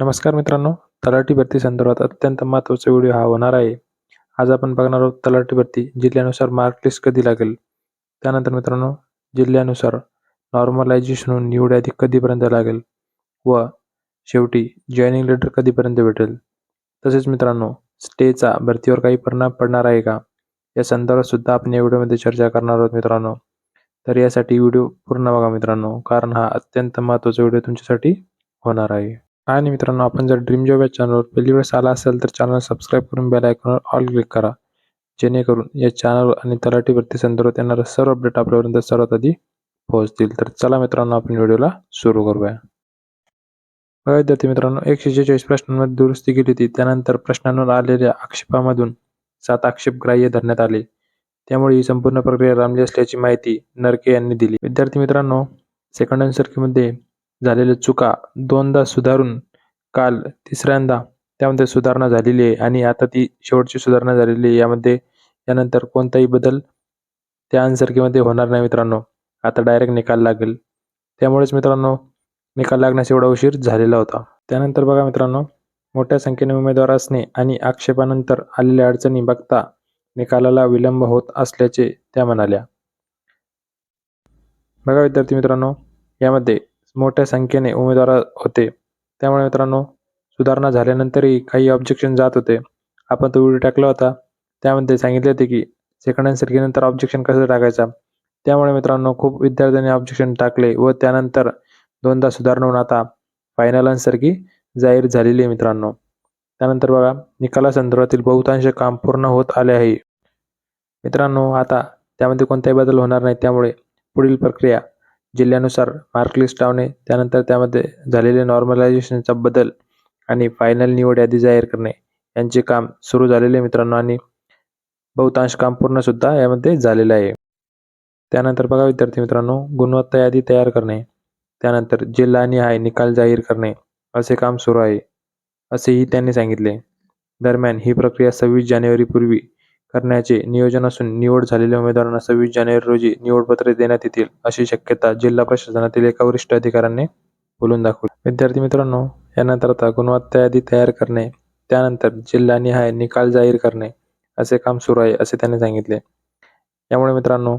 नमस्कार मित्रांनो, तलाठी भरती संदर्भात अत्यंत महत्त्वाचा व्हिडिओ हा होणार आहे. आज आपण बघणार आहोत तलाठी भरती जिल्ह्यानुसार मार्क लिस्ट कधी लागेल. त्यानंतर मित्रांनो, जिल्ह्यानुसार नॉर्मलायझेशन होऊन निवड यादी कधीपर्यंत लागेल व शेवटी जॉईनिंग लेटर कधीपर्यंत भेटेल. तसेच मित्रांनो, स्टेचा भरतीवर काही परिणाम पडणार आहे का? या संदर्भात सुद्धा आपण या व्हिडिओमध्ये चर्चा करणार आहोत मित्रांनो. तर यासाठी व्हिडिओ पूर्ण बघा मित्रांनो, कारण हा अत्यंत महत्त्वाचा व्हिडिओ तुमच्यासाठी होणार आहे. आणि मित्रांनो, आपण जर ड्रीम जॉब या चॅनलवर पहिली वेळेस आला असेल तर चॅनल सबस्क्राईब करून बेल आयकॉनवर ऑल क्लिक करा, जेणेकरून या चॅनलवर आणि तलाठी भरती संदर्भात येणारे सर्व अपडेट आपल्यापर्यंत सर्वात आधी पोहोचतील. तर चला मित्रांनो, आपण व्हिडिओला सुरू करूया. बघा विद्यार्थी मित्रांनो, 146 प्रश्नांमध्ये दुरुस्ती केली होती. त्यानंतर प्रश्नांवर आलेल्या आक्षेपामधून 7 आक्षेप ग्राह्य धरण्यात आले. त्यामुळे ही संपूर्ण प्रक्रिया लांबली असल्याची माहिती नरके यांनी दिली. विद्यार्थी मित्रांनो, सेकंड आन्सरकीमध्ये झालेल्या चुका दोनदा सुधारून काल तिसऱ्यांदा त्यामध्ये सुधारणा झालेली आहे आणि आता ती शेवटची सुधारणा झालेली आहे. यानंतर कोणताही बदल त्या आन्सरकीमध्ये होणार नाही मित्रांनो. आता डायरेक्ट निकाल लागेल. त्यामुळेच मित्रांनो, निकाल लागण्यास एवढा उशीर झालेला होता. त्यानंतर बघा मित्रांनो, मोठ्या संख्येने उमेदवार असणे आणि आक्षेपानंतर आलेल्या अडचणी बघता निकालाला विलंब होत असल्याचे त्या म्हणाल्या. बघा विद्यार्थी मित्रांनो, यामध्ये मोठ्या संख्येने उमेदवार होते. त्यामुळे मित्रांनो, सुधारणा झाल्यानंतरही काही ऑब्जेक्शन जात होते. आपण तो व्हिडिओ टाकला होता. त्यामध्ये सांगितले होते की सेकंड आन्सरकीनंतर ऑब्जेक्शन कसं टाकायचा. त्यामुळे मित्रांनो, खूप विद्यार्थ्यांनी ऑब्जेक्शन टाकले व त्यानंतर दोनदा सुधारणा होऊन आता फायनल आन्सरकी जाहीर झालेली आहे मित्रांनो. त्यानंतर बघा, निकालासंदर्भातील बहुतांश काम पूर्ण होत आले आहे. मित्रांनो, आता त्यामध्ये कोणताही बदल होणार नाही. त्यामुळे पुढील प्रक्रिया जिल्ह्यानुसार मार्क लिस्ट लावणे, त्यानंतर त्यामध्ये झालेले नॉर्मलायझेशनचा बदल आणि फायनल निवड यादी जाहीर करणे यांचे काम सुरू झालेले मित्रांनो आणि बहुतांश काम पूर्ण सुद्धा यामध्ये झालेलं आहे. त्यानंतर बघा विद्यार्थी मित्रांनो, गुणवत्ता यादी तयार करणे, त्यानंतर जिल्हानिहाय निकाल जाहीर करणे असे काम सुरू आहे, असेही त्यांनी सांगितले. दरम्यान ही प्रक्रिया 26 जानेवारीपूर्वी करण्याचे नियोजन असून निवड झालेल्या उमेदवारांना 26 जानेवारी रोजी निवडपत्रे देण्यात येतील अशी शक्यता जिल्हा प्रशासनातील एका वरिष्ठ अधिकाऱ्याने बोलून दाखवली. विद्यार्थी मित्रांनो, यानंतर आता गुणवत्ता यादी तयार करणे, त्यानंतर जिल्हानिहाय निकाल जाहीर करणे असे काम सुरू आहे असे त्यांनी सांगितले. यामुळे मित्रांनो,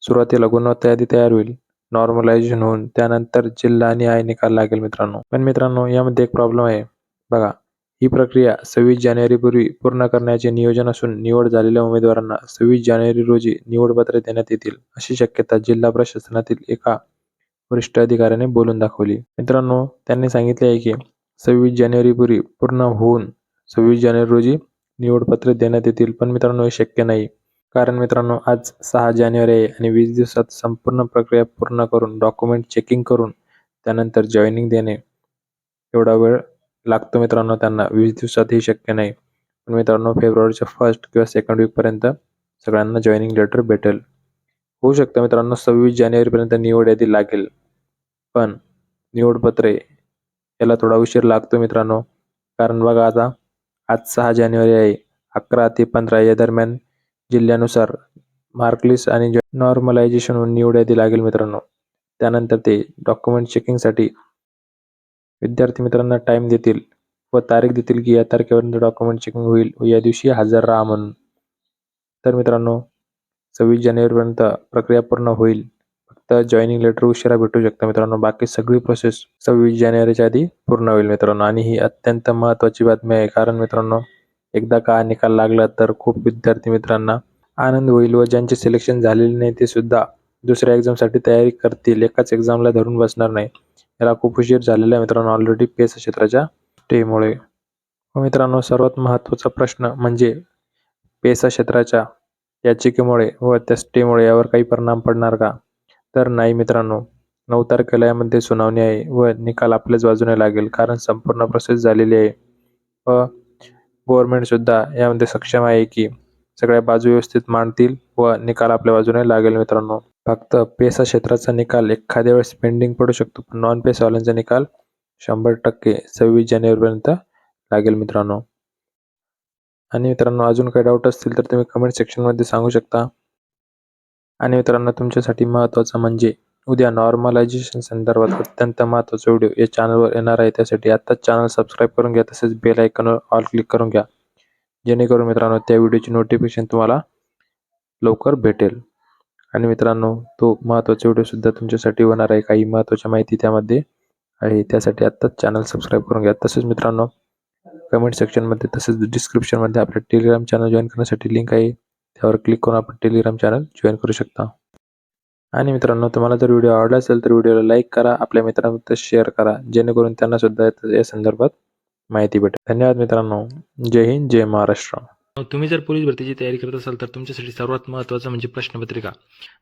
सुरुवातीला गुणवत्ता यादी तयार होईल, नॉर्मलायझेशन होऊन त्यानंतर जिल्हानिहाय निकाल लागेल मित्रांनो. पण मित्रांनो, यामध्ये एक प्रॉब्लेम आहे. बघा, ही प्रक्रिया 26 जानेवारीपूर्वी पूर्ण करण्याचे नियोजन असून निवड झालेल्या उमेदवारांना 26 जानेवारी रोजी निवडपत्रे देण्यात येतील अशी शक्यता जिल्हा प्रशासनातील एका वरिष्ठ अधिकाऱ्याने बोलून दाखवली. मित्रांनो, त्यांनी सांगितले आहे की 26 जानेवारीपूर्वी पूर्ण होऊन 26 जानेवारी रोजी निवडपत्रे देण्यात येतील. पण मित्रांनो, हे शक्य नाही. कारण मित्रांनो, आज 6 जानेवारी आहे आणि 20 दिवसात संपूर्ण प्रक्रिया पूर्ण करून डॉक्युमेंट चेकिंग करून त्यानंतर जॉईनिंग देणे एवढा वेळ लागतो मित्रांनो त्यांना. 20 दिवसातही शक्य नाही. पण मित्रांनो, फेब्रुवारीच्या फर्स्ट किंवा सेकंड वीकपर्यंत सगळ्यांना जॉईनिंग लेटर भेटेल. होऊ शकतं मित्रांनो 26 जानेवारीपर्यंत निवड यादी लागेल, पण निवडपत्रे याला थोडा उशीर लागतो मित्रांनो. कारण बघा, आता आज 6 जानेवारी आहे. 11 ते 15 या दरम्यान जिल्ह्यानुसार मार्क लिस्ट आणि नॉर्मलायझेशन होऊन निवड यादी लागेल मित्रांनो. त्यानंतर ते डॉक्युमेंट चेकिंगसाठी विद्यार्थी मित्रांना टाईम देतील व तारीख देतील की या तारखेपर्यंत डॉक्युमेंट चेकिंग होईल व या दिवशी हजर राहा म्हणून. तर मित्रांनो, 26 जानेवारीपर्यंत प्रक्रिया पूर्ण होईल. फक्त जॉईनिंग लेटर उशिरा भेटू शकतं मित्रांनो. बाकी सगळी प्रोसेस 26 जानेवारीच्या आधी पूर्ण होईल मित्रांनो. आणि ही अत्यंत महत्त्वाची बातमी आहे. कारण मित्रांनो, एकदा का निकाल लागला तर खूप विद्यार्थी मित्रांना आनंद होईल व ज्यांचे सिलेक्शन झालेले नाही ते सुद्धा दुसऱ्या एक्झामसाठी तयारी करतील. एकाच एक्झामला धरून बसणार नाही. याला खूप उशीर झालेला आहे मित्रांनो ऑलरेडी पेस क्षेत्राच्या स्टेमुळे. व मित्रांनो, सर्वात महत्त्वाचा प्रश्न म्हणजे पेसा क्षेत्राच्या याचिकेमुळे व त्या स्टेमुळे यावर काही परिणाम पडणार का? तर नाही मित्रांनो. 9 तारखेला यामध्ये सुनावणी आहे व निकाल आपल्याच बाजूने लागेल. कारण संपूर्ण प्रोसेस झालेली आहे व गव्हर्नमेंटसुद्धा यामध्ये सक्षम आहे की सगळ्या बाजू व्यवस्थित मांडतील व निकाल आपल्या बाजूने लागेल मित्रांनो. फक्त पेसा क्षेत्राचा निकाल एखाद्या वेळेस पेंडिंग पडू शकतो, पण नॉन पेसावाल्यांचा निकाल 100% 26 जानेवारीपर्यंत लागेल मित्रांनो. आणि मित्रांनो, अजून काही डाऊट असतील तर तुम्ही कमेंट सेक्शनमध्ये सांगू शकता. आणि मित्रांनो, तुमच्यासाठी महत्त्वाचं म्हणजे उद्या नॉर्मलायझेशन संदर्भात अत्यंत महत्त्वाचा व्हिडिओ या चॅनलवर येणार आहे. त्यासाठी आत्ताच चॅनल सबस्क्राईब करून घ्या, तसेच बेल आयकॉनवर ऑल क्लिक करून घ्या, जेणेकरून मित्रांनो त्या व्हिडिओची नोटिफिकेशन तुम्हाला लवकर भेटेल. आणि मित्रांनो, तो महत्त्वाचा व्हिडिओसुद्धा तुमच्यासाठी होणार आहे. काही महत्त्वाची माहिती त्यामध्ये आहे, त्यासाठी आत्ताच चॅनल सबस्क्राईब करून घ्या. तसेच मित्रांनो, कमेंट सेक्शनमध्ये तसेच डिस्क्रिप्शनमध्ये आपल्या टेलिग्राम चॅनल जॉईन करण्यासाठी लिंक आहे, त्यावर क्लिक करून आपण टेलिग्राम चॅनल जॉईन करू शकता. आणि मित्रांनो, तुम्हाला जर व्हिडिओ आवडला असेल तर व्हिडिओला लाईक करा, आपल्या मित्रांसोबत शेअर करा, जेणेकरून त्यांना सुद्धा या संदर्भात माहिती भेटेल. धन्यवाद मित्रांनो. जय हिंद, जय महाराष्ट्र. तुम्ही जर पोलीस भरतीची तयारी करत असाल तर तुमच्यासाठी सर्वात महत्त्वाचं म्हणजे प्रश्नपत्रिका.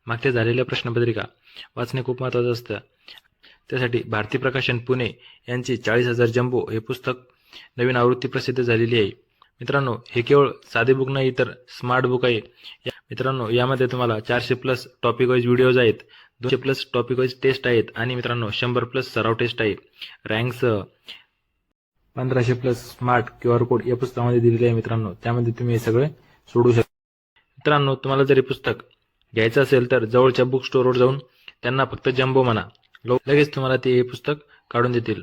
मागच्या झालेल्या प्रश्नपत्रिका वाचणे खूप महत्त्वाचं असतं. त्यासाठी भारती प्रकाशन पुणे यांचे 40,000 जम्बो हे पुस्तक नवीन आवृत्ती प्रसिद्ध झालेली आहे. मित्रांनो, हे केवळ साधे बुक नाही तर स्मार्ट बुक आहे. मित्रांनो, यामध्ये तुम्हाला 400+ टॉपिक वाईज व्हिडिओज आहेत, 200+ टॉपिक वाईज टेस्ट आहेत आणि मित्रांनो 100+ सराव टेस्ट आहे. रँकसह 1500+ स्मार्ट QR कोड या पुस्तकामध्ये दिलेले आहे. मित्रांनो, त्यामध्ये तुम्ही हे सगळे सोडू शकता. मित्रांनो, तुम्हाला जर हे पुस्तक घ्यायचं असेल तर जवळच्या बुक स्टोअरवर जाऊन त्यांना फक्त जम्बो म्हणा, लगेच तुम्हाला ते हे पुस्तक काढून देतील.